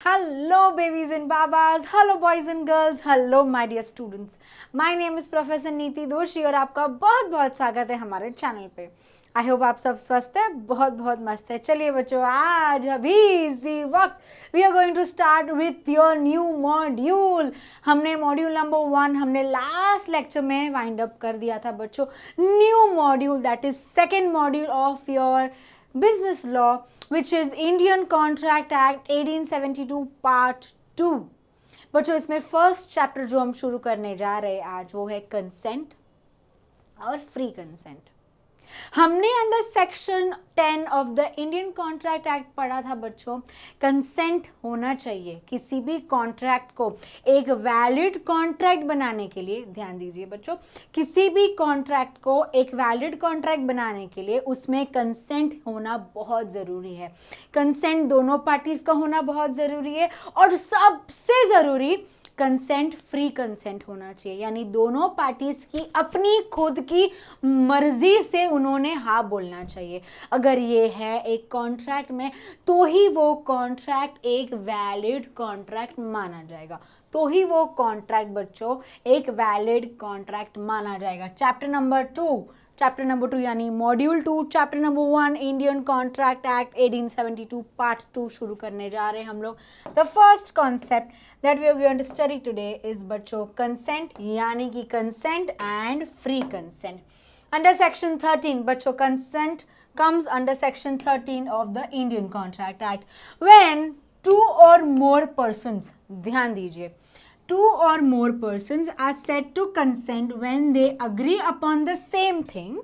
Hello, babies and babas. Hello, boys and girls. Hello, my dear students. My name is Professor नीति दोषी और आपका बहुत बहुत स्वागत है हमारे चैनल पे. आई होप आप सब स्वस्थ है, बहुत बहुत मस्त है. चलिए बच्चों, आज अभी इसी वक्त we are going to start with your new module. हमने मॉड्यूल नंबर 1 हमने लास्ट लेक्चर में वाइंड अप कर दिया था बच्चों. New module that is second module of your business law, which is Indian Contract Act 1872 part 2. बच्चों इसमें first chapter जो हम शुरू करने जा रहे हैं आज वो है कंसेंट और फ्री कंसेंट. हमने under section 10 of the Indian contract act पढ़ा था बच्चों. कंसेंट होना चाहिए किसी भी कॉन्ट्रैक्ट को एक वैलिड कॉन्ट्रैक्ट बनाने के लिए. ध्यान दीजिए बच्चों, किसी भी कॉन्ट्रैक्ट को एक वैलिड कॉन्ट्रैक्ट बनाने के लिए उसमें कंसेंट होना बहुत ज़रूरी है. कंसेंट दोनों पार्टीज का होना बहुत ज़रूरी है और सबसे ज़रूरी कंसेंट फ्री कंसेंट होना चाहिए. यानी दोनों पार्टीज की अपनी खुद की मर्जी से उन्होंने हाँ बोलना चाहिए. अगर ये है एक कॉन्ट्रैक्ट में तो ही वो कॉन्ट्रैक्ट एक वैलिड कॉन्ट्रैक्ट माना जाएगा. तो ही वो कॉन्ट्रैक्ट बच्चों एक वैलिड कॉन्ट्रैक्ट माना जाएगा. चैप्टर नंबर 2 यानी module 2 chapter number 1 Indian contract Act 1872 part 2 शुरू करने जा रहे हैं हम लोग. The first concept that we are going to study today is बच्चों कंसेंट, यानी कि consent and free consent. Under section 13 बच्चों consent comes under section 13 of the Indian Contract Act when two or more persons, ध्यान दीजिए, two or more persons are said to consent when they agree upon the same thing,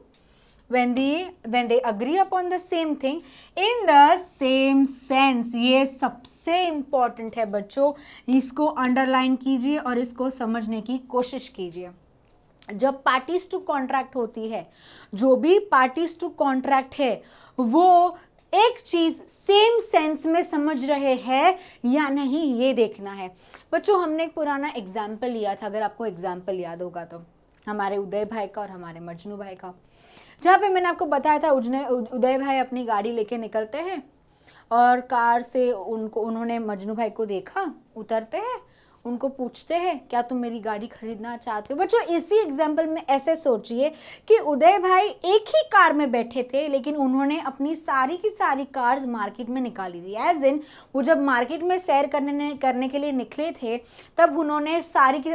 when they agree upon the same thing in the same sense. ये सबसे important है बच्चों, इसको underline कीजिए और इसको समझने की कोशिश कीजिए. जब पार्टीज टू कॉन्ट्रैक्ट होती है, जो भी पार्टीज टू कॉन्ट्रैक्ट है वो एक चीज सेम सेंस में समझ रहे हैं या नहीं ये देखना है. बच्चों हमने एक पुराना एग्जाम्पल लिया था, अगर आपको एग्जाम्पल याद होगा तो, हमारे उदय भाई का और हमारे मजनू भाई का, जहाँ पे मैंने आपको बताया था उदय भाई अपनी गाड़ी लेके निकलते हैं और कार से उन्होंने मजनू भाई को देखा, उतरते हैं, उनको पूछते हैं क्या तुम मेरी गाड़ी खरीदना चाहते हो. बच्चों इसी एग्जाम्पल में ऐसे सोचिए कि उदय भाई एक ही कार में बैठे थे लेकिन उन्होंने अपनी सारी की सारी कार्स मार्केट में निकाली थी. एज इन वो जब मार्केट में सैर करने के लिए निकले थे तब उन्होंने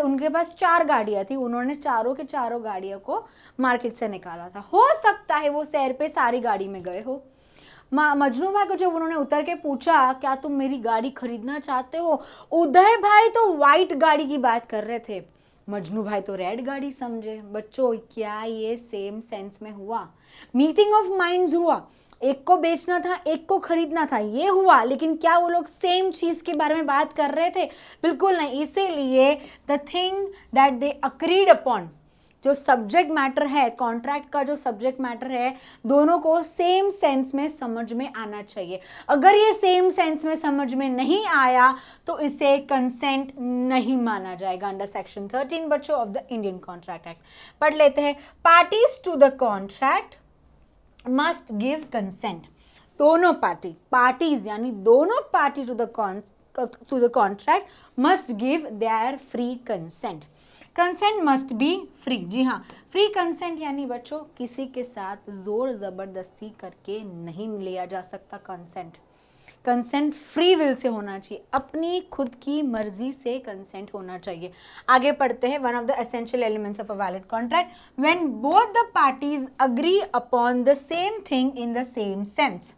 उनके पास 4 गाड़ियाँ थी, उन्होंने चारों के चारों गाड़ियों को मार्केट से निकाला था. हो सकता है वो सैर पे सारी गाड़ी में गए हो. मजनू भाई को जब उन्होंने उतर के पूछा क्या तुम मेरी गाड़ी खरीदना चाहते हो, उदय भाई तो वाइट गाड़ी की बात कर रहे थे, मजनू भाई तो रेड गाड़ी समझे. बच्चों क्या ये सेम सेंस में हुआ? मीटिंग ऑफ माइंड्स हुआ, एक को बेचना था एक को खरीदना था, ये हुआ, लेकिन क्या वो लोग सेम चीज के बारे में बात कर रहे थे? बिल्कुल नहीं. इसीलिए the thing that they agreed upon, जो सब्जेक्ट मैटर है कॉन्ट्रैक्ट का, जो सब्जेक्ट मैटर है दोनों को सेम सेंस में समझ में आना चाहिए. अगर ये सेम सेंस में समझ में नहीं आया तो इसे कंसेंट नहीं माना जाएगा अंडर सेक्शन 13 बच्चों of the Indian contract act. पढ़ लेते हैं. Parties to the contract must give consent. दोनों पार्टीज यानी दोनों party to the contract must give their free consent. Consent must be free. जी हाँ, फ्री कंसेंट यानी बच्चों किसी के साथ जोर जबरदस्ती करके नहीं लिया जा सकता consent. Consent free will say होना चाहिए, अपनी खुद की मर्जी से कंसेंट होना चाहिए. आगे पढ़ते हैं. One of the essential elements of a valid contract when both the parties agree upon the same thing in the same sense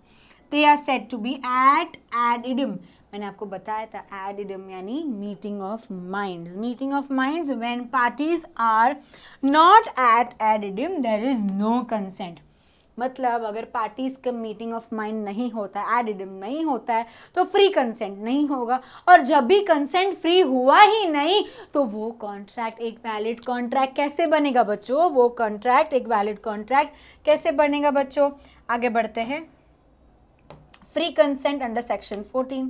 they are said to be at ad idem. मैंने आपको बताया था ad idem यानी meeting of minds. Meeting of minds when parties are not at ad idem there is no consent. मतलब अगर parties का meeting of mind नहीं होता है, एड इडियम नहीं होता है, तो फ्री कंसेंट नहीं होगा. और जब भी कंसेंट फ्री हुआ ही नहीं तो वो कॉन्ट्रैक्ट एक वैलिड कॉन्ट्रैक्ट कैसे बनेगा बच्चों? वो कॉन्ट्रैक्ट एक वैलिड कॉन्ट्रैक्ट कैसे बनेगा बच्चों? आगे बढ़ते हैं. Free consent under section 14.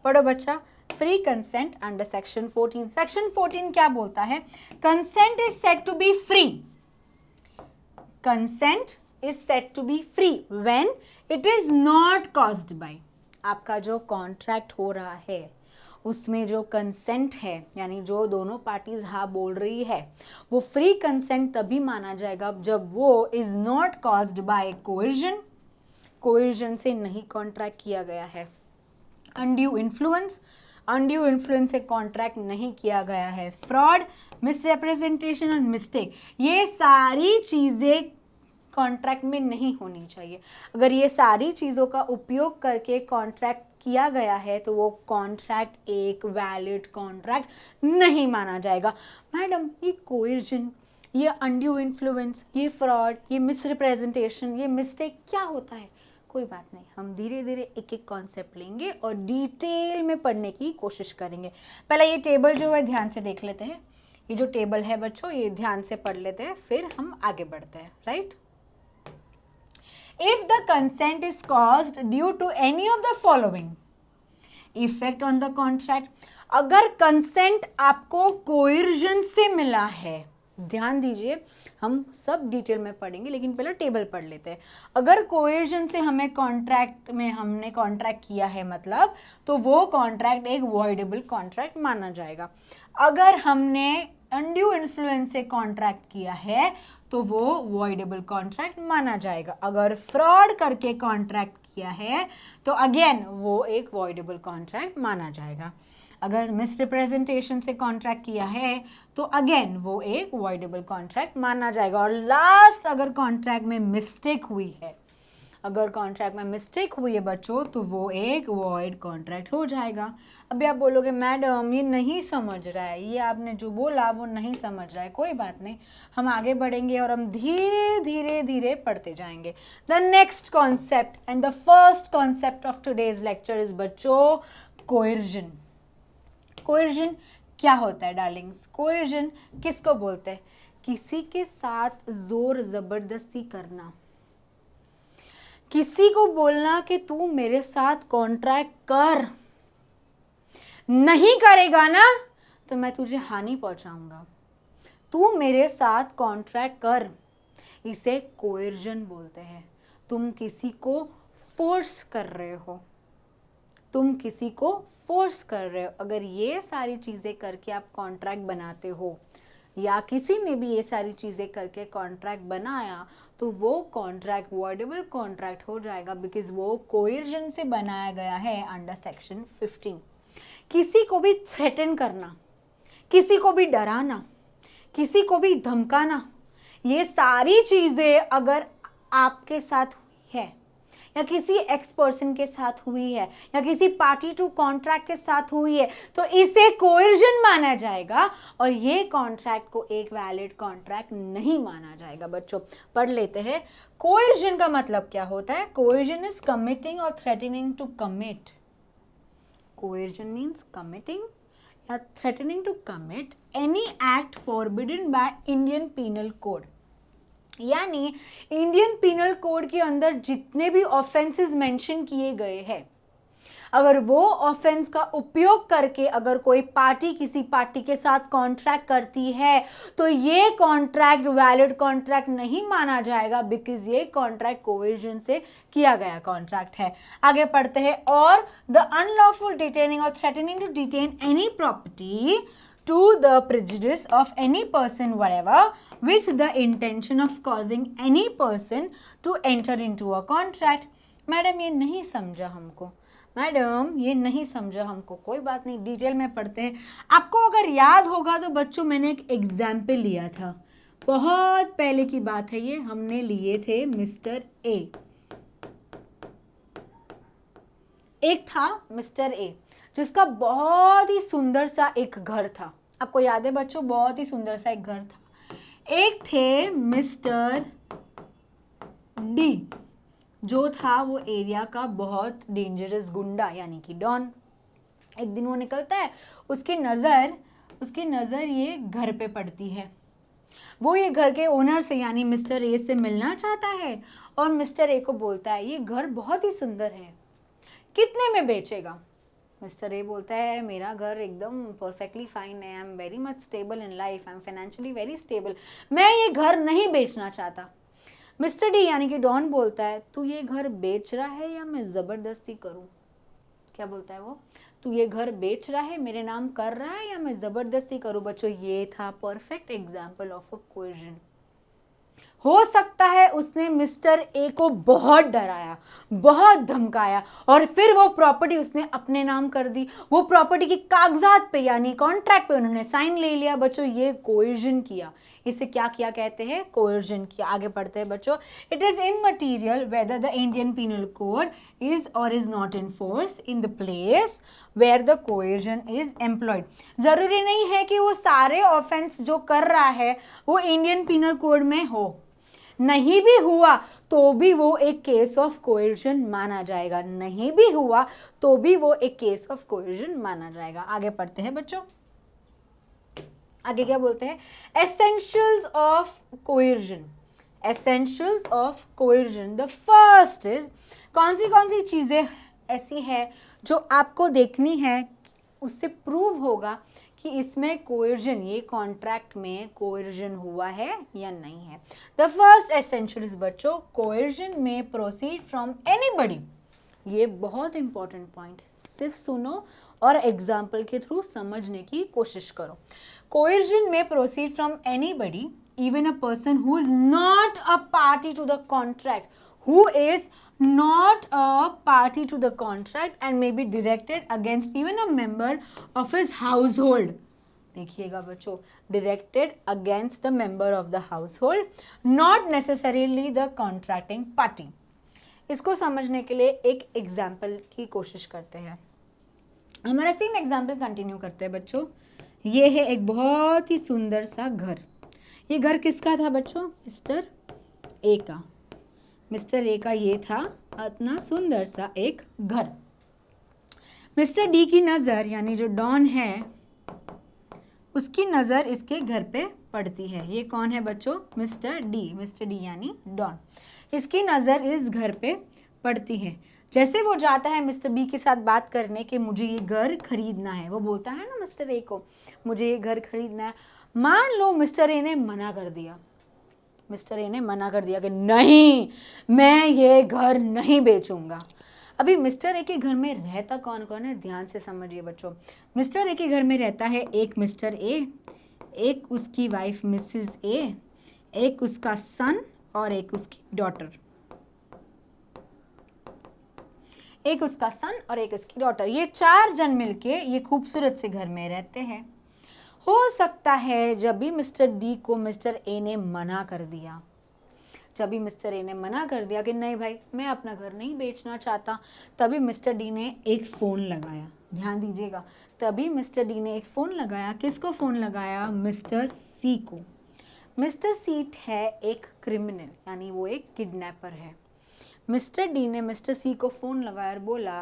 पढ़ो बच्चा. Free consent under section 14. Section 14 क्या बोलता है? Consent is said to be free. Consent is said to be free when it is not caused by. आपका जो कॉन्ट्रैक्ट हो रहा है उसमें जो कंसेंट है यानी जो दोनों पार्टीज हाँ बोल रही है वो फ्री कंसेंट तभी माना जाएगा जब वो इज नॉट कॉज्ड बाय कोएर्जन, कोएर्जन से नहीं कॉन्ट्रैक्ट किया गया है। अनड्यू इन्फ्लुएंस, अनड्यू इन्फ्लुएंस से कॉन्ट्रैक्ट नहीं किया गया है। फ्रॉड, मिसरिप्रेजेंटेशन और मिस्टेक, ये सारी चीज़ें कॉन्ट्रैक्ट में नहीं होनी चाहिए। अगर ये सारी चीज़ों का उपयोग करके कॉन्ट्रैक्ट किया गया है तो वो कॉन्ट्रैक्ट एक वैलिड कॉन्ट्रैक्ट नहीं माना जाएगा। मैडम ये कोएर्जन, ये अनड्यू इन्फ्लुएंस, ये फ्रॉड, ये मिसरिप्रेजेंटेशन, ये मिस्टेक क्या होता है? कोई बात नहीं, हम धीरे धीरे एक एक कॉन्सेप्ट लेंगे और डिटेल में पढ़ने की कोशिश करेंगे। पहले ये टेबल जो है ध्यान से देख लेते हैं। ये जो टेबल है बच्चों ये ध्यान से पढ़ लेते हैं, फिर हम आगे बढ़ते हैं। Right, if the consent is caused due to any of the following, effect on the contract, अगर कंसेंट आपको कोएर्जन से मिला है, ध्यान दीजिए हम सब डिटेल में पढ़ेंगे लेकिन पहले टेबल पढ़ लेते हैं। अगर कोएर्जन से हमें कॉन्ट्रैक्ट में हमने कॉन्ट्रैक्ट किया है मतलब तो वो कॉन्ट्रैक्ट एक वॉइडेबल कॉन्ट्रैक्ट माना जाएगा। अगर हमने अनड्यू इन्फ्लुएंस से कॉन्ट्रैक्ट किया है तो वो वॉइडेबल कॉन्ट्रैक्ट माना जाएगा। अगर फ्रॉड करके कॉन्ट्रैक्ट किया है तो अगेन वो एक वॉइडेबल कॉन्ट्रैक्ट माना जाएगा। अगर मिसरिप्रेजेंटेशन से कॉन्ट्रैक्ट किया है तो अगेन वो एक वॉइडेबल कॉन्ट्रैक्ट माना जाएगा। और लास्ट अगर कॉन्ट्रैक्ट में मिस्टेक हुई है, अगर कॉन्ट्रैक्ट में मिस्टेक हुई है बच्चों तो वो एक वॉइड कॉन्ट्रैक्ट हो जाएगा। अभी आप बोलोगे मैडम ये नहीं समझ रहा है, ये आपने जो बोला वो नहीं समझ रहा है। कोई बात नहीं, हम आगे बढ़ेंगे और हम धीरे धीरे धीरे पढ़ते जाएंगे। The next concept and the first concept of today's lecture is बच्चों कोएर्जन। कोएर्जन क्या होता है डार्लिंग्स? कोएर्जन किसको बोलते हैं? किसी के साथ जोर जबरदस्ती करना, किसी को बोलना कि तू मेरे साथ कॉन्ट्रैक्ट कर, नहीं करेगा ना तो मैं तुझे हानि पहुंचाऊंगा, तू मेरे साथ कॉन्ट्रैक्ट कर, इसे कोएर्जन बोलते हैं। तुम किसी को फोर्स कर रहे हो, तुम किसी को फोर्स कर रहे हो। अगर ये सारी चीज़ें करके आप कॉन्ट्रैक्ट बनाते हो या किसी ने भी ये सारी चीज़ें करके कॉन्ट्रैक्ट बनाया तो वो कॉन्ट्रैक्ट वॉइडेबल कॉन्ट्रैक्ट हो जाएगा बिकॉज वो कोएर्जन से बनाया गया है अंडर सेक्शन 15। किसी को भी थ्रेटन करना, किसी को भी डराना, किसी को भी धमकाना, ये सारी चीज़ें अगर आपके साथ हुई है या किसी एक्स पर्सन के साथ हुई है या किसी पार्टी टू कॉन्ट्रैक्ट के साथ हुई है तो इसे कोएर्जन माना जाएगा और ये कॉन्ट्रैक्ट को एक वैलिड कॉन्ट्रैक्ट नहीं माना जाएगा। बच्चों पढ़ लेते हैं कोएर्जन का मतलब क्या होता है। Coercion is committing or threatening to commit. Coercion means committing या threatening to commit any act forbidden by Indian penal code, यानी इंडियन पीनल कोड के अंदर जितने भी ऑफेंसेस मेंशन किए गए हैं अगर वो ऑफेंस का उपयोग करके अगर कोई पार्टी किसी पार्टी के साथ कॉन्ट्रैक्ट करती है तो ये कॉन्ट्रैक्ट वैलिड कॉन्ट्रैक्ट नहीं माना जाएगा बिकॉज ये कॉन्ट्रैक्ट कोएर्जन से किया गया कॉन्ट्रैक्ट है। आगे पढ़ते हैं। Or the unlawful detaining or threatening to detain any property to the prejudice of any person whatever with the intention of causing any person to enter into a contract। Madam ये नहीं समझा हमको, madam ये नहीं समझा हमको। कोई बात नहीं, डिटेल में पढ़ते हैं। आपको अगर याद होगा तो बच्चों मैंने एक एग्जाम्पल लिया था, बहुत पहले की बात है ये, हमने लिए थे मिस्टर ए। एक था मिस्टर ए जिसका बहुत ही सुंदर सा एक घर था। आपको याद है बच्चों, बहुत ही सुंदर सा एक घर था। एक थे मिस्टर डी जो था वो एरिया का बहुत डेंजरस गुंडा यानी कि डॉन। एक दिन वो निकलता है, उसकी नज़र ये घर पे पड़ती है। वो ये घर के ओनर से यानी मिस्टर ए से मिलना चाहता है और मिस्टर ए को बोलता है ये घर बहुत ही सुंदर है, कितने में बेचेगा? मिस्टर ए बोलता है मेरा घर एकदम परफेक्टली फाइन है, I am very much stable in life, I am financially very stable, मैं ये घर नहीं बेचना चाहता। मिस्टर डी यानी कि डॉन बोलता है तू ये घर बेच रहा है या मैं ज़बरदस्ती करूं? क्या बोलता है वो? तू ये घर बेच रहा है, मेरे नाम कर रहा है, या मैं जबरदस्ती करूं? बच्चों ये था परफेक्ट एग्जाम्पल ऑफ अ कोएर्जन। हो सकता है उसने मिस्टर ए को बहुत डराया, बहुत धमकाया, और फिर वो प्रॉपर्टी उसने अपने नाम कर दी। वो प्रॉपर्टी के कागजात पे यानी कॉन्ट्रैक्ट पे उन्होंने साइन ले लिया। बच्चों ये कोएर्जन किया। इसे क्या किया कहते हैं? कोएर्जन किया। आगे पढ़ते हैं बच्चों। It is immaterial whether the Indian penal code is or is not in force in the place where the coercion is employed. जरूरी नहीं है कि वो सारे ऑफेंस जो कर रहा है वो इंडियन पीनल कोड में हो, नहीं भी हुआ तो भी वो एक केस ऑफ कोएर्जन माना जाएगा। नहीं भी हुआ तो भी वो एक केस ऑफ कोएर्जन माना जाएगा। आगे पढ़ते हैं बच्चों। आगे क्या बोलते हैं? Essentials of coercion. Essentials of coercion, the first is, कौन सी चीजें ऐसी है जो आपको देखनी है, उससे प्रूव होगा कि इसमें कोएर्जन, ये कॉन्ट्रैक्ट में कोएर्जन हुआ है या नहीं है। द फर्स्ट एसेंशियल इज बच्चों, कोएर्जन में प्रोसीड फ्रॉम एनीबडी। ये बहुत इंपॉर्टेंट पॉइंट है, सिर्फ सुनो और एग्जाम्पल के थ्रू समझने की कोशिश करो। कोएर्जन में proceed from anybody, even a person who is not a party to the contract, who is not a party to the contract and may be directed against even a member of his household. देखिएगा बच्चों, directed against the member of the household, not necessarily the contracting party. इसको समझने के लिए एक example की कोशिश करते हैं। हमारा सेम एग्जाम्पल कंटिन्यू करते हैं बच्चों। ये है एक बहुत ही सुंदर सा घर। ये घर किसका था बच्चों? मिस्टर ए का। मिस्टर ए का ये था इतना सुंदर सा एक घर। मिस्टर डी की नज़र यानी जो डॉन है उसकी नज़र इसके घर पे पड़ती है। ये कौन है बच्चों? Mister D. मिस्टर डी यानी डॉन, इसकी नज़र इस घर पे पड़ती है। जैसे वो जाता है मिस्टर बी के साथ बात करने कि मुझे ये घर खरीदना है, वो बोलता है ना मिस्टर ए को, मुझे ये घर खरीदना है। मान लो मिस्टर ए ने मना कर दिया। मिस्टर ए ने मना कर दिया कि नहीं, मैं ये घर नहीं बेचूंगा। अभी मिस्टर ए के घर में रहता कौन कौन है? ध्यान से समझिए बच्चों। मिस्टर ए के घर में रहता है एक मिस्टर ए, एक उसकी वाइफ मिसेस ए, एक उसका सन और एक उसकी डॉटर। एक उसका सन और एक उसकी डॉटर, ये 4 जन मिलके ये खूबसूरत से घर में रहते हैं। हो सकता है जब भी मिस्टर डी को मिस्टर ए ने मना कर दिया, जब भी मिस्टर ए ने मना कर दिया कि नहीं भाई मैं अपना घर नहीं बेचना चाहता, तभी मिस्टर डी ने एक फ़ोन लगाया। ध्यान दीजिएगा, तभी मिस्टर डी ने एक फ़ोन लगाया। किसको फ़ोन लगाया? मिस्टर सी को। मिस्टर सी है एक क्रिमिनल, यानी वो एक किडनैपर है। मिस्टर डी ने मिस्टर सी को फ़ोन लगाया और बोला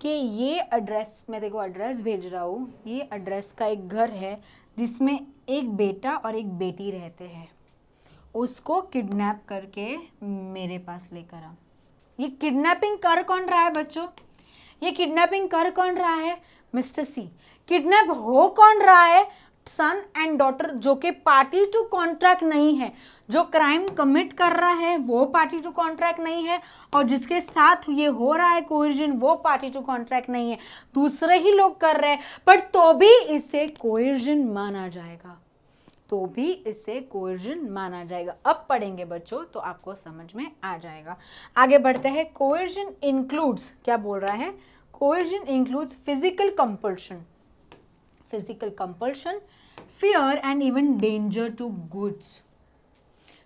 कि ये एड्रेस, मैं देखो एड्रेस भेज रहा हूँ, ये एड्रेस का एक घर है जिसमें एक बेटा और एक बेटी रहते हैं, उसको किडनैप करके मेरे पास लेकर आ। ये किडनैपिंग कर कौन रहा है बच्चों? ये किडनैपिंग कर कौन रहा है? मिस्टर सी। किडनैप हो कौन रहा है? सन एंड डॉटर, जो कि पार्टी टू कॉन्ट्रैक्ट नहीं है। जो क्राइम कमिट कर रहा है वो पार्टी टू कॉन्ट्रैक्ट नहीं है, और जिसके साथ ये हो रहा है कोएर्जन वो पार्टी टू कॉन्ट्रैक्ट नहीं है, दूसरे ही लोग कर रहे हैं, बट तो भी इसे कोएर्जन माना जाएगा, तो भी इसे कोएर्जन माना जाएगा। अब पढ़ेंगे बच्चों तो आपको समझ में आ जाएगा। आगे बढ़ते हैं। कोएर्जन इंक्लूड्स, क्या बोल रहा है? Coercion includes physical compulsion, physical compulsion, fear and even danger to goods.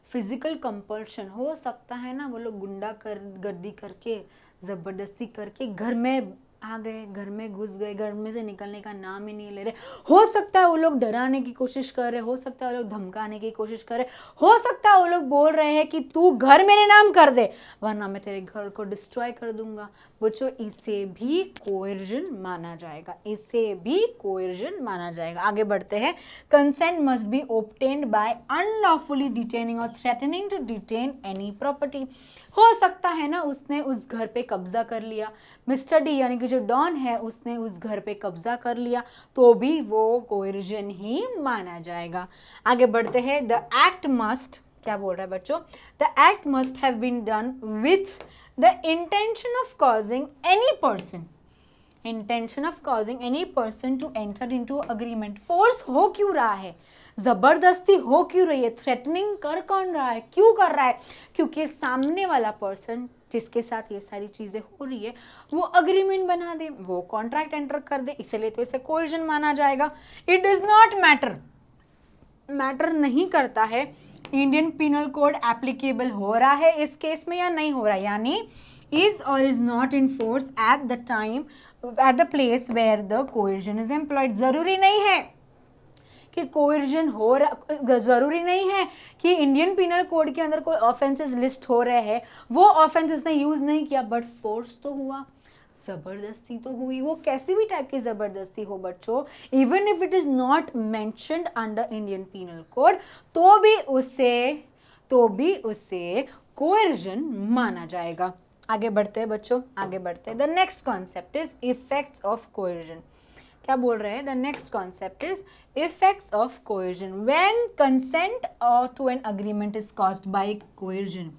Physical compulsion हो सकता है ना, वो लोग गुंडागर्दी करके, ज़बरदस्ती करके घर में आ गए, घर में घुस गए, घर में से निकलने का नाम ही नहीं ले रहे। हो सकता है वो लोग डराने की कोशिश कर रहे, हो सकता है वो लोग धमकाने की कोशिश कर रहे, हो सकता है वो लोग बोल रहे हैं कि तू घर मेरे नाम कर दे वरना मैं तेरे घर को डिस्ट्रॉय कर दूंगा। बच्चों इसे भी कोएर्जन माना जाएगा, इसे भी कोएर्जन माना जाएगा। आगे बढ़ते हैं। Consent must be obtained by unlawfully detaining or threatening to detain any property. हो सकता है ना उसने उस घर पे कब्जा कर लिया, मिस्टर डी यानी कि जो डॉन है उसने उस घर पे कब्जा कर लिया, तो भी वो कोएर्जन ही माना जाएगा। आगे बढ़ते हैं। द एक्ट मस्ट, क्या बोल रहा है बच्चों? The act must have been done with the intention of causing any person, intention of causing any person to enter into agreement. Force हो क्यों रहा है, जबरदस्ती हो क्यों रही है, थ्रेटनिंग कर कौन रहा है, क्यों कर रहा है, क्योंकि सामने वाला पर्सन जिसके साथ ये सारी चीजें हो रही है वो अग्रीमेंट बना दे, वो कॉन्ट्रैक्ट एंटर कर दे, इसलिए तो इसे कोर्जन माना जाएगा। इट डज नॉट मैटर नहीं करता है इंडियन पिनल कोड एप्लीकेबल हो रहा है इस केस में या नहीं हो रहा है, यानी is or is not in force at the time at the place where the coercion is employed. जरूरी नहीं है कि कोएर्जन हो रहा, जरूरी नहीं है कि इंडियन पिनल कोड के अंदर कोई ऑफेंसेस लिस्ट हो रहे हैं, वो ऑफेंसेस ने यूज नहीं किया बट फोर्स तो हुआ, जबरदस्ती तो हुई, वो कैसी भी टाइप की जबरदस्ती हो बच्चों, even if it is not mentioned under Indian penal code तो भी उसे कोएर्जन माना जाएगा। आगे बढ़ते हैं बच्चों, आगे बढ़ते हैं। The next concept is effects of coercion. क्या बोल रहे हैं? The next concept is effects of coercion when consent to an agreement is caused by coercion.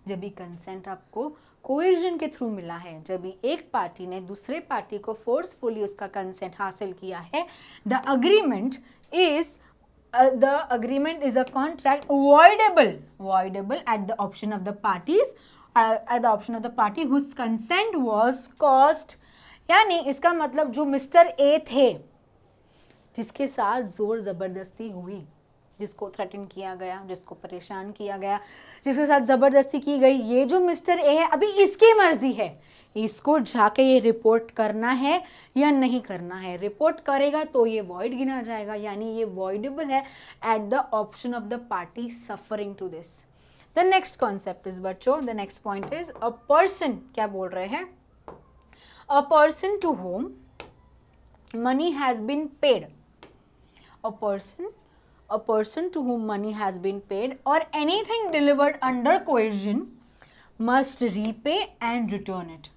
जब भी कंसेंट आपको कोएर्जन के थ्रू मिला है, जब भी एक पार्टी ने दूसरे पार्टी को फोर्सफुली उसका कंसेंट हासिल किया है, the agreement is a contract voidable at the option of the parties at the option of the party whose consent was caused। यानी इसका मतलब जो मिस्टर ए थे, जिसके साथ जोर जबरदस्ती हुई, जिसको थ्रेटन किया गया, जिसको परेशान किया गया, जिसके साथ ज़बरदस्ती की गई, ये जो मिस्टर ए है अभी इसकी मर्जी है, इसको जाके ये रिपोर्ट करना है या नहीं करना है। रिपोर्ट करेगा तो ये वॉइड गिना जाएगा, यानी ये वॉइडेबल है at the option of the party suffering to this. The next concept is बच्चों, the next point is a person. क्या बोल रहे हैं? A person to whom money has been paid. A person to whom money has been paid or anything delivered under coercion must repay and return it।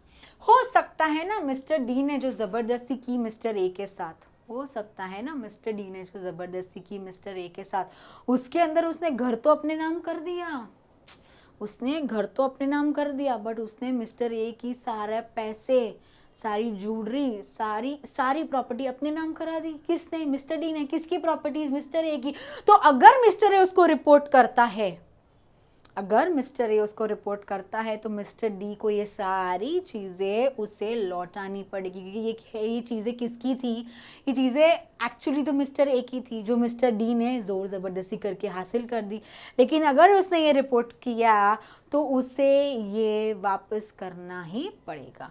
हो सकता है ना mister D ने जो ज़बरदस्ती की मिस्टर ए के साथ, हो सकता है ना मिस्टर डी ने जो ज़बरदस्ती की मिस्टर ए के साथ, उसके अंदर उसने घर तो अपने नाम कर दिया, उसने घर तो अपने नाम कर दिया, बट उसने मिस्टर ए की सारे पैसे, सारी ज्वेलरी, सारी प्रॉपर्टी अपने नाम करा दी। किसने? मिस्टर डी ने। किसकी प्रॉपर्टीज? मिस्टर ए की। तो अगर मिस्टर ए उसको रिपोर्ट करता है, अगर मिस्टर ए उसको रिपोर्ट करता है, तो मिस्टर डी को ये सारी चीज़ें उसे लौटानी पड़ेगी, क्योंकि ये चीज़ें किसकी थी? ये चीज़ें एक्चुअली तो मिस्टर ए की थी, जो मिस्टर डी ने ज़ोर ज़बरदस्ती करके हासिल कर दी। लेकिन अगर उसने ये रिपोर्ट किया तो उसे ये वापस करना ही पड़ेगा।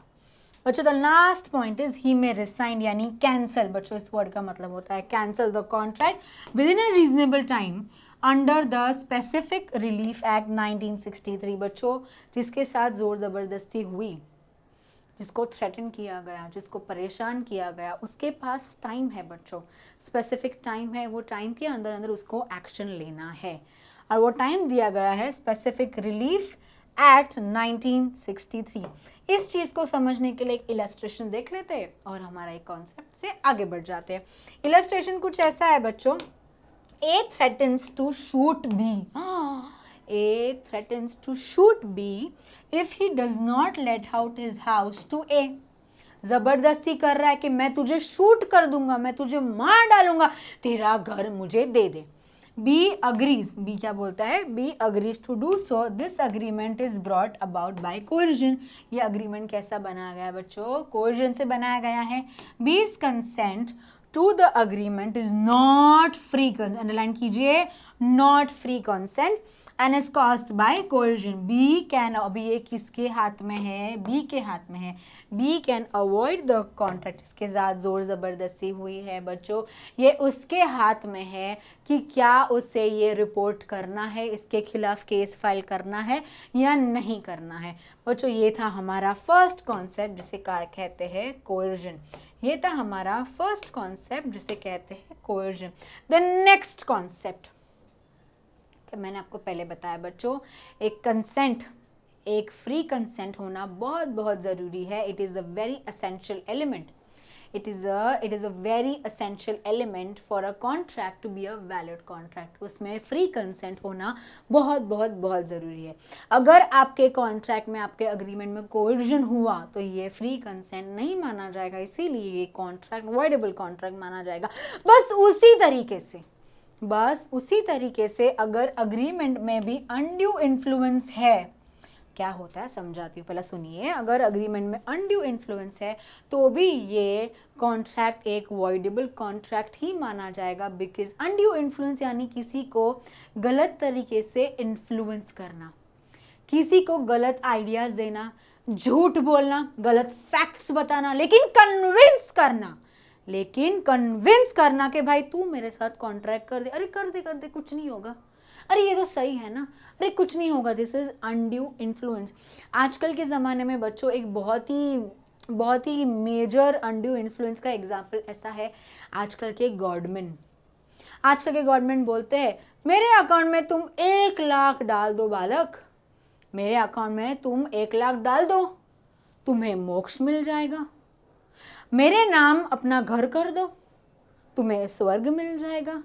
बच्चों the last point is he में रिसाइन, यानी कैंसल। बच्चों इस वर्ड का मतलब होता है cancel the contract with in a reasonable time under the specific relief act 1963। बच्चों जिसके साथ जोर ज़बरदस्ती हुई, जिसको थ्रेटन किया गया, जिसको परेशान किया गया, उसके पास टाइम है बच्चों, स्पेसिफिक टाइम है, वो टाइम के अंदर अंदर उसको एक्शन लेना है, और वो टाइम दिया गया है स्पेसिफिक रिलीफ एक्ट 1963। इस चीज़ को समझने के लिए एक इलस्ट्रेशन देख लेते हैं और हमारा एक कॉन्सेप्ट से आगे बढ़ जाते हैं। इलस्ट्रेशन कुछ ऐसा है बच्चों, A threatens to shoot B. A threatens to shoot B if he does not let out his house to A। जबरदस्ती कर रहा है कि मैं तुझे शूट कर दूंगा, मैं तुझे मार डालूंगा, तेरा घर मुझे दे दे। B agrees, B क्या बोलता है? B agrees to do so। This agreement is brought about by coercion। ये agreement कैसा बनाया गया है बच्चों? coercion से बनाया गया है। B's consent to the agreement is not free consent, underline कीजिए, not free consent and is caused by coercion। B can, अभी ये किसके हाथ में है? B के हाथ में है। B can avoid the contract, इसके साथ जोर ज़बरदस्ती हुई है बच्चों, ये उसके हाथ में है कि क्या उसे ये रिपोर्ट करना है, इसके खिलाफ केस फाइल करना है या नहीं करना है। बच्चों ये था हमारा फर्स्ट कॉन्सेप्ट जिसे कहते हैं कोएर्जन। ये था हमारा फर्स्ट कॉन्सेप्ट जिसे कहते हैं कोएर्जन। द नेक्स्ट कॉन्सेप्ट मैंने आपको पहले बताया बच्चों, एक कंसेंट, एक फ्री कंसेंट होना बहुत बहुत ज़रूरी है। It is a very essential element it is a very essential element for a contract to be a valid contract. उसमें फ्री कंसेंट होना बहुत बहुत बहुत ज़रूरी है। अगर आपके कॉन्ट्रैक्ट में, आपके अग्रीमेंट में कोर्जन हुआ तो ये फ्री कंसेंट नहीं माना जाएगा, इसीलिए ये कॉन्ट्रैक्ट वॉइडेबल कॉन्ट्रैक्ट माना जाएगा। बस उसी तरीके से अगर अग्रीमेंट में भी अनड्यू इन्फ्लुएंस है, क्या होता है समझाती हूँ, पहले सुनिए। अगर अग्रीमेंट में अनड्यू इन्फ्लुएंस है तो भी ये कॉन्ट्रैक्ट एक वॉइडेबल कॉन्ट्रैक्ट ही माना जाएगा, बिकॉज अनड्यू इन्फ्लुएंस यानी किसी को गलत तरीके से इन्फ्लुएंस करना, किसी को गलत आइडियाज देना, झूठ बोलना, गलत फैक्ट्स बताना, लेकिन कन्विंस करना कि भाई तू मेरे साथ कॉन्ट्रैक्ट कर दे, अरे कर दे कुछ नहीं होगा, अरे ये तो सही है ना, अरे कुछ नहीं होगा। This is undue influence. आजकल के ज़माने में बच्चों एक बहुत ही मेजर अनड्यू इन्फ्लुएंस का एग्जाम्पल ऐसा है, आजकल के गवर्नमेंट बोलते हैं मेरे अकाउंट में तुम 1 लाख डाल दो बालक, मेरे अकाउंट में तुम 1 लाख डाल दो, तुम्हें मोक्ष मिल जाएगा, मेरे नाम अपना घर कर दो, तुम्हें स्वर्ग मिल जाएगा,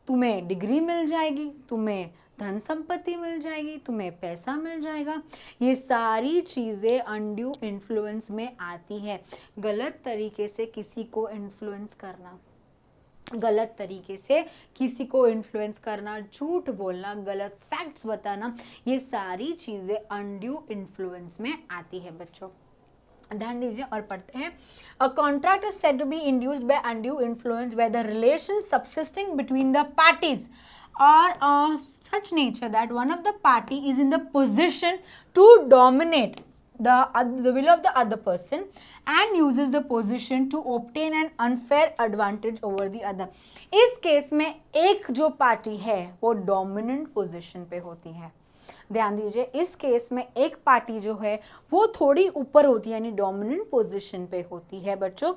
तुम्हें डिग्री मिल जाएगी, तुम्हें धन संपत्ति मिल जाएगी, तुम्हें पैसा मिल जाएगा। ये सारी चीज़ें अनड्यू इन्फ्लुएंस में आती है। गलत तरीके से किसी को इन्फ्लुएंस करना, झूठ बोलना, गलत फैक्ट्स बताना, ये सारी चीज़ें अनड्यू इन्फ्लुएंस में आती है बच्चों। ध्यान दीजिए और पढ़ते हैं। A contract is said to be induced by undue influence where the relations subsisting between the parties are of such nature that one of the party is in the position to dominate the will of the other person and uses the position to obtain an unfair advantage over the other। इस case में एक जो party है वो dominant position पे होती है। ध्यान दीजिए, इस केस में एक पार्टी जो है वो थोड़ी ऊपर होती है, यानी डोमिनेंट पोजीशन पे होती है। बच्चों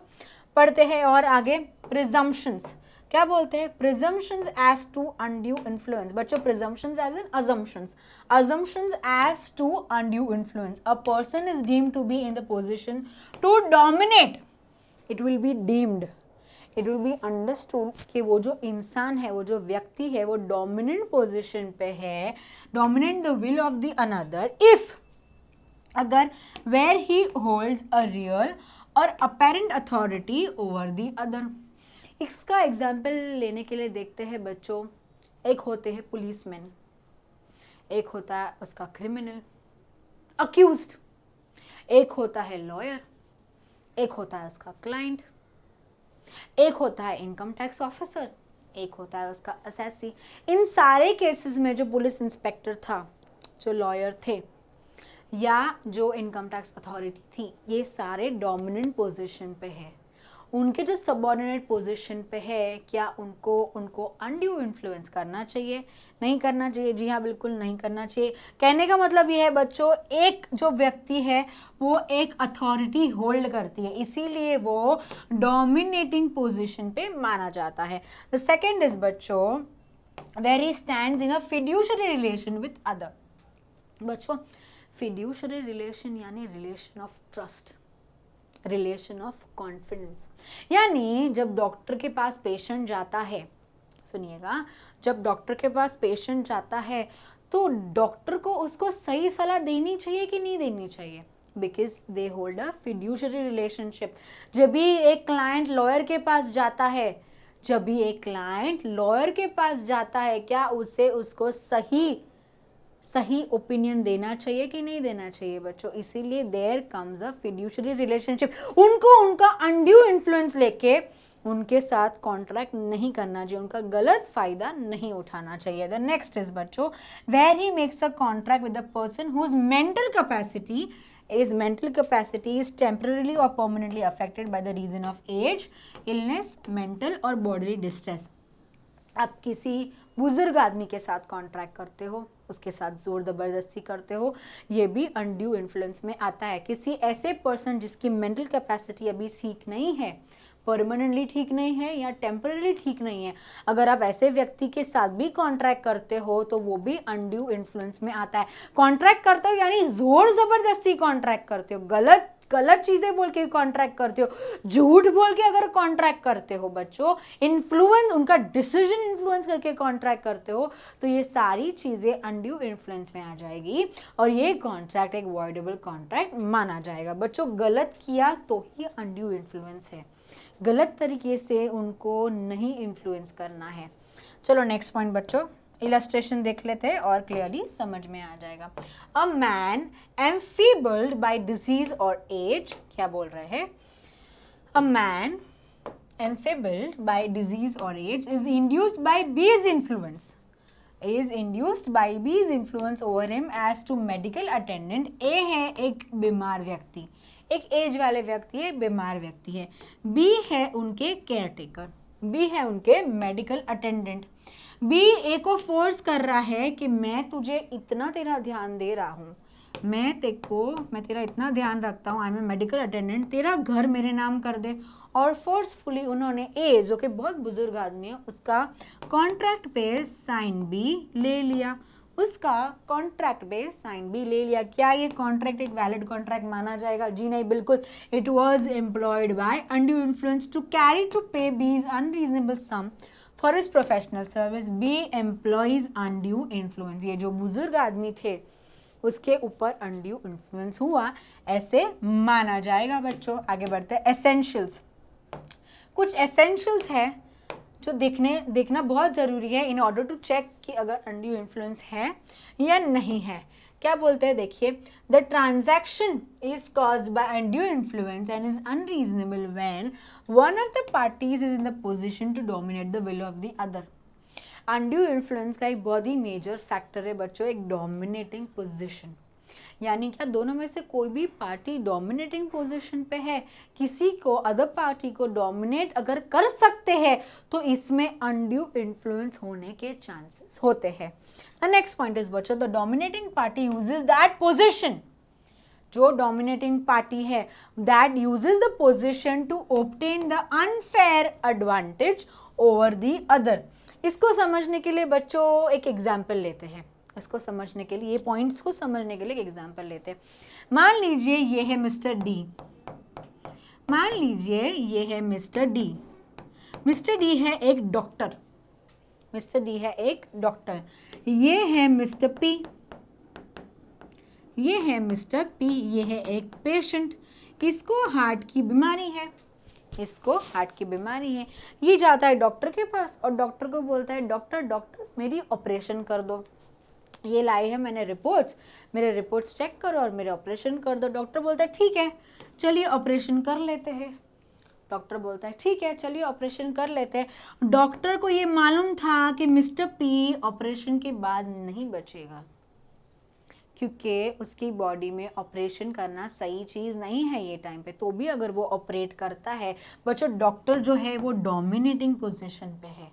पढ़ते हैं और आगे। प्रिजम्पशंस क्या बोलते हैं? Presumptions as to undue influence. बच्चों presumptions as in assumptions as to undue influence. A person is deemed to be in the position to dominate, it will be deemed, it will be understood कि वो जो इंसान है, वो जो व्यक्ति है, वो डोमिनेंट पोजीशन पे है, dominate the will of the another, if अगर where he holds a real or apparent authority over the other. इसका एग्जाम्पल लेने के लिए देखते हैं बच्चों। एक होते हैं पुलिसमैन, एक होता है उसका क्रिमिनल अक्यूज्ड, एक होता है लॉयर, एक होता है उसका क्लाइंट, एक होता है इनकम टैक्स ऑफिसर, एक होता है उसका असेसी। इन सारे केसेस में जो पुलिस इंस्पेक्टर था, जो लॉयर थे या जो इनकम टैक्स अथॉरिटी थी, ये सारे डोमिनेंट पोजीशन पे है। उनके जो सबऑर्डिनेट पोजीशन पे है, क्या उनको अनड्यू इन्फ्लुएंस करना चाहिए? नहीं करना चाहिए। जी हाँ, बिल्कुल नहीं करना चाहिए। कहने का मतलब ये है बच्चों, एक जो व्यक्ति है वो एक अथॉरिटी होल्ड करती है, इसीलिए वो डोमिनेटिंग पोजीशन पे माना जाता है। द सेकेंड इज बच्चों where he stands in a fiduciary relation with other. बच्चों फिड्यूशरी रिलेशन यानी relation of trust, relation of confidence. यानी जब डॉक्टर के पास पेशेंट जाता है, सुनिएगा, जब डॉक्टर के पास पेशेंट जाता है तो डॉक्टर को उसको सही सलाह देनी चाहिए कि नहीं देनी चाहिए? Because they hold a fiduciary relationship. जब भी एक क्लाइंट लॉयर के पास जाता है, क्या उसे उसको सही ओपिनियन देना चाहिए कि नहीं देना चाहिए बच्चों? इसीलिए there comes a fiduciary relationship. उनको उनका अनड्यू इन्फ्लुएंस लेके उनके साथ कॉन्ट्रैक्ट नहीं करना चाहिए, उनका गलत फायदा नहीं उठाना चाहिए। द नेक्स्ट इज बच्चों where he makes a contract with the person whose mental capacity is temporarily or permanently affected by the reason of age, illness, mental और bodily distress। आप किसी बुजुर्ग आदमी के साथ कॉन्ट्रैक्ट करते हो, उसके साथ जोर ज़बरदस्ती करते हो, ये भी अनड्यू इन्फ्लुएंस में आता है। किसी ऐसे पर्सन जिसकी मेंटल कैपेसिटी अभी ठीक नहीं है, परमानेंटली ठीक नहीं है या टेम्पररी ठीक नहीं है, अगर आप ऐसे व्यक्ति के साथ भी कॉन्ट्रैक्ट करते हो तो वो भी अनड्यू इन्फ्लुएंस में आता है। कॉन्ट्रैक्ट करते हो यानी जोर ज़बरदस्ती कॉन्ट्रैक्ट करते हो, गलत गलत चीजें बोल के कॉन्ट्रैक्ट करते हो, झूठ बोल के अगर कॉन्ट्रैक्ट करते हो बच्चों, इन्फ्लुएंस, उनका डिसीजन इन्फ्लुएंस करके कॉन्ट्रैक्ट करते हो, तो ये सारी चीजें अनड्यू इन्फ्लुएंस में आ जाएगी और ये कॉन्ट्रैक्ट एक वॉइडेबल कॉन्ट्रैक्ट माना जाएगा। बच्चों गलत किया तो ही अनड्यू इन्फ्लुएंस है, गलत तरीके से उनको नहीं इन्फ्लुएंस करना है। चलो नेक्स्ट पॉइंट बच्चों, इलस्ट्रेशन देख लेते हैं और क्लियरली समझ में आ जाएगा। अ मैन एम्फीबल्ड बाय डिजीज और एज, क्या बोल रहे हैं, अ मैन एम्फीबल्ड बाय डिजीज और एज इज इंड्यूस्ड बाय बीज influence, is induced by bees influence over him as to medical attendant। ए है एक बीमार व्यक्ति, एक एज वाले व्यक्ति है, बीमार व्यक्ति है। बी है उनके केयर टेकर, बी है उनके मेडिकल अटेंडेंट। बी ए को फोर्स कर रहा है कि मैं तुझे इतना तेरा ध्यान दे रहा हूँ, मैं तेरा इतना ध्यान रखता हूँ, I am a medical attendant, तेरा घर मेरे नाम कर दे। और फोर्सफुली उन्होंने ए, जो कि बहुत बुजुर्ग आदमी है, उसका कॉन्ट्रैक्ट पे साइन बी ले लिया, उसका कॉन्ट्रैक्ट पे साइन बी ले लिया। क्या ये कॉन्ट्रैक्ट एक वैलिड कॉन्ट्रैक्ट माना जाएगा? जी नहीं, बिल्कुल। It was employed by undue influence to carry to pay B's unreasonable sum for his professional service. B employs undue influence, ये जो बुजुर्ग आदमी थे उसके ऊपर अनड्यू इन्फ्लुएंस हुआ, ऐसे माना जाएगा। बच्चों आगे बढ़ते हैं। एसेंशियल्स, कुछ एसेंशियल्स है जो देखना बहुत ज़रूरी है इन ऑर्डर टू चेक कि अगर अनड्यू इन्फ्लुएंस है या नहीं है। क्या बोलते हैं देखिए, the transaction is caused by undue influence and is unreasonable when one of the parties is in the position to dominate the will of the other. Undue influence का एक बहुत ही मेजर फैक्टर है बच्चों एक डोमिनेटिंग पोजीशन, यानी क्या दोनों में से कोई भी पार्टी डोमिनेटिंग पोजीशन पे है, किसी को अदर पार्टी को डोमिनेट अगर कर सकते हैं तो इसमें अनड्यू इन्फ्लुएंस होने के चांसेस होते हैं। द नेक्स्ट पॉइंट इज बच्चों, the dominating party uses that position, जो डोमिनेटिंग पार्टी है that uses the position to obtain the unfair advantage over the other. इसको समझने के लिए बच्चों एक एग्जाम्पल लेते हैं, इसको समझने के लिए, ये पॉइंट्स को समझने के लिए एक एग्जाम्पल लेते हैं। मान लीजिए ये है मिस्टर डी, मान लीजिए ये है मिस्टर डी। मिस्टर डी है एक डॉक्टर, मिस्टर डी है एक डॉक्टर। ये है मिस्टर पी, ये है मिस्टर पी, ये है एक पेशेंट, इसको हार्ट की बीमारी है, इसको हार्ट की बीमारी है। ये जाता है डॉक्टर के पास और डॉक्टर को बोलता है, डॉक्टर मेरी ऑपरेशन कर दो, ये लाए हैं मैंने रिपोर्ट्स, मेरे रिपोर्ट्स चेक करो और मेरे ऑपरेशन कर दो। डॉक्टर बोलता है ठीक है चलिए ऑपरेशन कर लेते हैं। डॉक्टर बोलता है ठीक है चलिए ऑपरेशन कर लेते हैं। डॉक्टर को ये मालूम था कि मिस्टर पी ऑपरेशन के बाद नहीं बचेगा, क्योंकि उसकी बॉडी में ऑपरेशन करना सही चीज़ नहीं है ये टाइम पे, तो भी अगर वो ऑपरेट करता है। बच्चों डॉक्टर जो है वो डोमिनेटिंग पोजीशन पे है,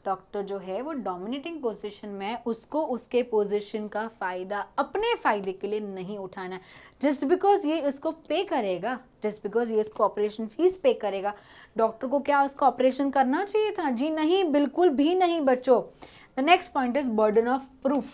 डॉक्टर जो है वो डोमिनेटिंग पोजीशन में, उसको उसके पोजीशन का फ़ायदा अपने फ़ायदे के लिए नहीं उठाना। जस्ट बिकॉज ये उसको पे करेगा, जस्ट बिकॉज ये उसको ऑपरेशन फीस पे करेगा, डॉक्टर को क्या उसका ऑपरेशन करना चाहिए था? जी नहीं, बिल्कुल भी नहीं बच्चों। The next point is burden of proof.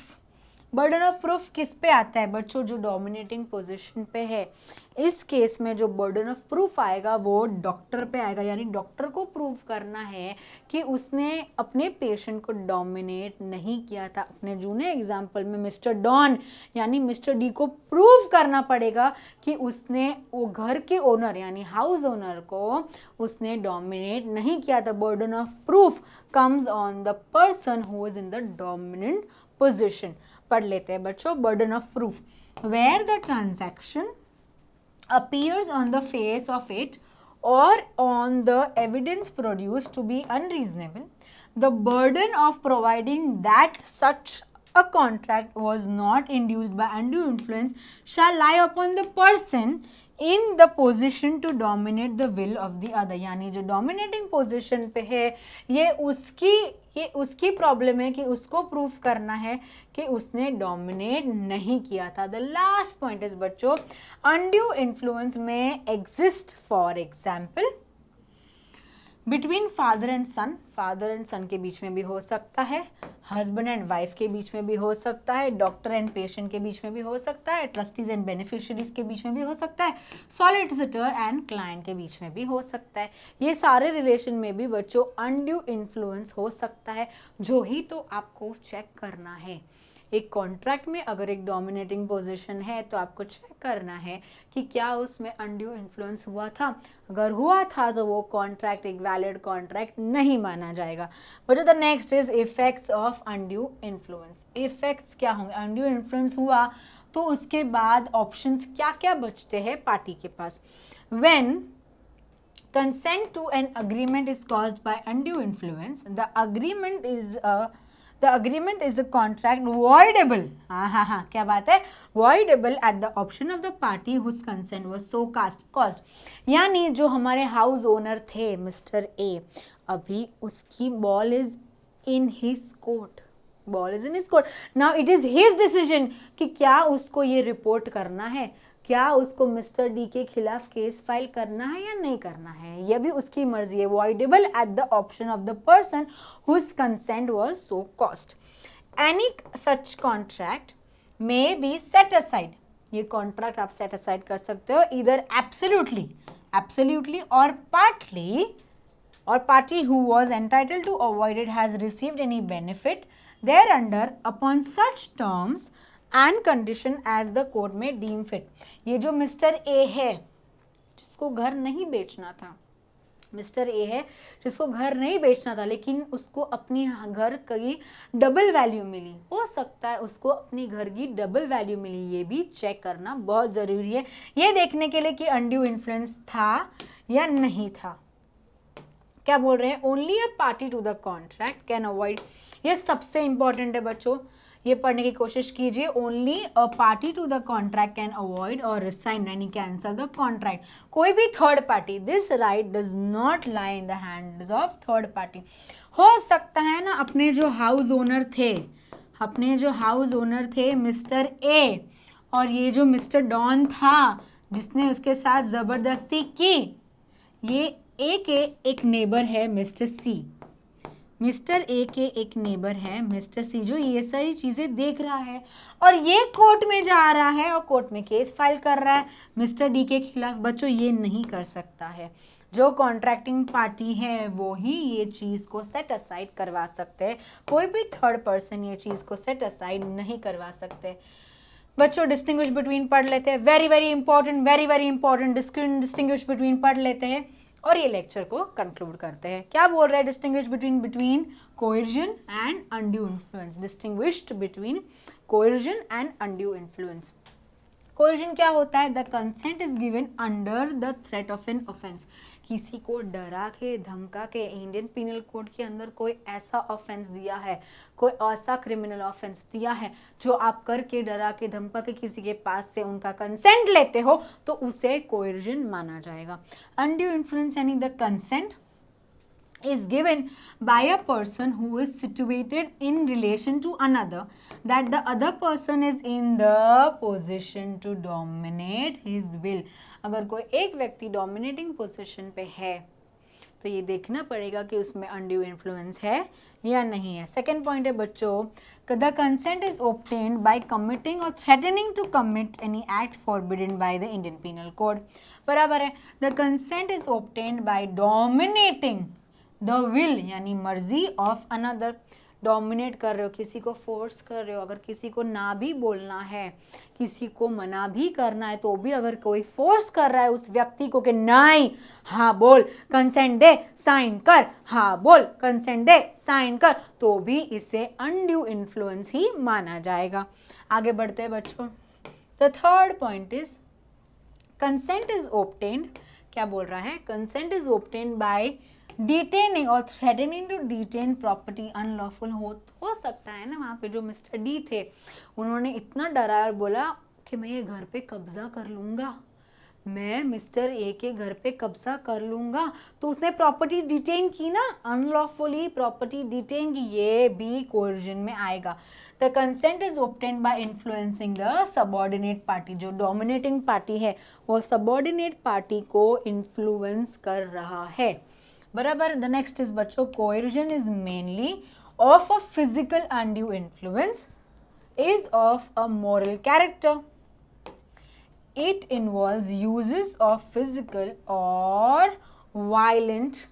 Burden of proof किस पे आता है बच्चों? जो डोमिनेटिंग पोजीशन पे है। इस केस में जो बर्डन ऑफ प्रूफ आएगा वो डॉक्टर पे आएगा, यानी डॉक्टर को प्रूव करना है कि उसने अपने पेशेंट को डोमिनेट नहीं किया था। अपने जूने एग्जाम्पल में मिस्टर डॉन यानी मिस्टर डी को प्रूव करना पड़ेगा कि उसने वो घर के ओनर यानी हाउस ओनर को उसने डोमिनेट नहीं किया था। Burden of proof comes on the person who is in the dominant position. पढ़ लेते हैं बच्चों, burden of proof where the transaction appears on the face of it or on the evidence produced to be unreasonable, the burden of providing that such a contract was not induced by undue influence shall lie upon the person in the position to dominate the will of the other। यानी जो dominating position पे है ये उसकी problem है कि उसको proof करना है कि उसने डोमिनेट नहीं किया था। द लास्ट पॉइंट इज बच्चों, अनड्यू इन्फ्लुएंस में exist for example between father and son, father and son के बीच में भी हो सकता है, हस्बैंड एंड वाइफ के बीच में भी हो सकता है, डॉक्टर एंड पेशेंट के बीच में भी हो सकता है, ट्रस्टीज एंड बेनिफिशियरीज के बीच में भी हो सकता है, सॉलिसिटर एंड क्लाइंट के बीच में भी हो सकता है। ये सारे रिलेशन में भी बच्चों अनड्यू इन्फ्लुएंस हो सकता है, जो ही तो आपको चेक करना है। एक कॉन्ट्रैक्ट में अगर एक डोमिनेटिंग पोजीशन है तो आपको चेक करना है कि क्या उसमें अनड्यू इन्फ्लुएंस हुआ था। अगर हुआ था तो वो कॉन्ट्रैक्ट एक वैलिड कॉन्ट्रैक्ट नहीं माना जाएगा। बच्चों the next is effects of undue influence. Effects क्या होंगे? अनड्यू इन्फ्लुएंस हुआ तो उसके बाद ऑप्शंस क्या क्या बचते हैं पार्टी के पास। When consent to an agreement is caused by undue influence, the agreement is a contract voidable. हाँ, क्या बात है? voidable at the option of the party whose consent was so caused। यानी जो हमारे हाउस ओनर थे मिस्टर ए, अभी उसकी ball is in his court, ball is in his court. Now it is his decision कि क्या उसको ये रिपोर्ट करना है, क्या उसको मिस्टर डी के खिलाफ केस फाइल करना है या नहीं करना है, यह भी उसकी मर्जी है। Voidable at the option of the person whose consent was so caused. Any such contract may be set aside. ये कॉन्ट्रैक्ट आप सेट असाइड कर सकते हो इधर absolutely or partly, or party who was entitled to avoid it has received any benefit thereunder upon such terms and condition as the court may deem fit। ये जो mister A है जिसको घर नहीं बेचना था, मिस्टर ए है जिसको घर नहीं बेचना था लेकिन उसको अपनी घर की डबल वैल्यू मिली, हो सकता है उसको अपनी घर की डबल वैल्यू मिली, ये भी चेक करना बहुत ज़रूरी है ये देखने के लिए कि अनड्यू इन्फ्लुएंस था या नहीं था। क्या बोल रहे हैं? Only a party to the contract can avoid. ये सबसे इंपॉर्टेंट है बच्चों, ये पढ़ने की कोशिश कीजिए। Only a party to the contract can avoid or rescind यानी कैंसल द कॉन्ट्रैक्ट। कोई भी third party, this right does not lie in the hands of third party. हो सकता है ना अपने जो हाउस ओनर थे मिस्टर ए, और ये जो मिस्टर डॉन था जिसने उसके साथ ज़बरदस्ती की, ये ए के एक नेबर है मिस्टर सी, मिस्टर ए के एक नेबर है मिस्टर सी, जो ये सारी चीज़ें देख रहा है और ये कोर्ट में जा रहा है और कोर्ट में केस फाइल कर रहा है मिस्टर डी के खिलाफ। बच्चों ये नहीं कर सकता है, जो कॉन्ट्रैक्टिंग पार्टी है वो ही ये चीज़ को सेट असाइड करवा सकते हैं, कोई भी थर्ड पर्सन ये चीज़ को सेट असाइड नहीं करवा सकते। बच्चों डिस्टिंग्विश बिटवीन पढ़ लेते हैं, वेरी इंपॉर्टेंट डिस्टिंग्विश बिटवीन पढ़ लेते हैं और ये लेक्चर को कंक्लूड करते हैं। क्या बोल रहा है? Distinguish between coercion and undue influence. Distinguished between coercion and undue influence. Coercion क्या होता है? The consent is given under the threat of an offence. किसी को डरा के धमका के, इंडियन पिनल कोड के अंदर कोई ऐसा ऑफेंस दिया है, कोई ऐसा क्रिमिनल ऑफेंस दिया है जो आप करके डरा के धमका के किसी के पास से उनका कंसेंट लेते हो तो उसे कोएर्जन माना जाएगा। अनड्यू इन्फ्लुएंस यानी the consent is given by a person who is situated in relation to another, that the other person is in the position to dominate his will। अगर कोई एक व्यक्ति डोमिनेटिंग पोजीशन पे है तो ये देखना पड़ेगा कि उसमें अनड्यू इन्फ्लुएंस है या नहीं है। सेकेंड पॉइंट है बच्चों, the consent is obtained by committing or threatening to commit any act forbidden by the Indian penal code. बराबर है, the consent is obtained by dominating the will यानी मर्जी ऑफ अनदर। डोमिनेट कर रहे हो, किसी को फोर्स कर रहे हो, अगर किसी को ना भी बोलना है, किसी को मना भी करना है तो भी अगर कोई फोर्स कर रहा है उस व्यक्ति को कि नहीं, हाँ बोल कंसेंट दे साइन कर, हाँ बोल कंसेंट दे साइन कर, तो भी इसे अनड्यू इन्फ्लुएंस ही माना जाएगा। आगे बढ़ते हैं बच्चों। The third point is consent is obtained. क्या बोल रहा है? Consent is obtained by detaining or threatening to detain property unlawful. हो सकता है ना वहाँ पे जो मिस्टर डी थे उन्होंने इतना डराया और बोला कि मैं ये घर पे कब्जा कर लूँगा, मैं मिस्टर ए के घर पे कब्जा कर लूँगा, तो उसने प्रॉपर्टी डिटेन की ना, अनलॉफुली प्रॉपर्टी डिटेन की, ये भी कोएर्जन में आएगा। The consent is obtained bye influencing the subordinate party. जो डोमिनेटिंग पार्टी है वो सबऑर्डिनेट पार्टी को इन्फ्लुएंस कर रहा है। बराबर। द नेक्स्ट इज बच्चों, coercion is mainly of a physical undue influence is of a moral character. It involves uses of physical or violent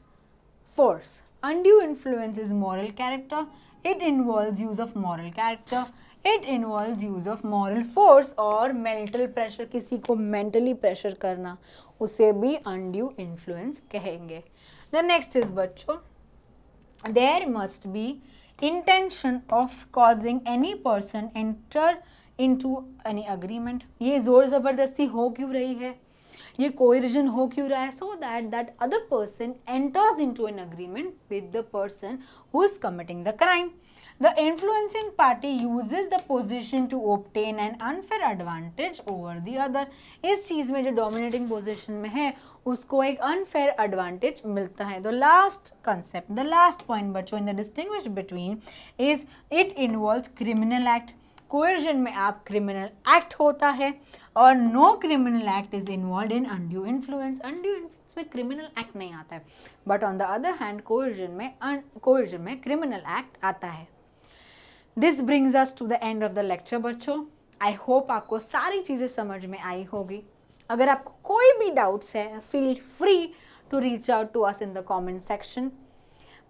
force. Undue influence is moral character. It involves use of moral character. It involves use of moral force और mental pressure, किसी को mentally pressure करना, उसे भी undue influence कहेंगे. The next is बच्चों, there must be intention of causing any person enter into any agreement. ये जोर ज़बरदस्ती हो क्यों रही है, ये कोरिजन हो क्यों रहा है, so that other person enters into an agreement with the person who is committing the crime. The influencing party uses the position to obtain an unfair advantage over the other. इस चीज़ में जो dominating position में है उसको एक unfair advantage मिलता है. The last concept, the last point बच्चों in the distinguish between is it involves criminal act. कोएर्जन में आप क्रिमिनल एक्ट होता है और no criminal act is involve in undue influence. Undue influence में क्रिमिनल एक्ट नहीं आता है, but on the other hand coercion में क्रिमिनल एक्ट आता है. This brings us to the end of the lecture बच्चों. आई होप आपको सारी चीज़ें समझ में आई होगी. अगर आपको कोई भी डाउट्स है, feel free to reach out to us in the comment section.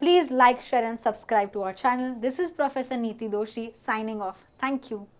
Please like, share and subscribe to our channel. This is Professor Neeti Doshi signing off. Thank you.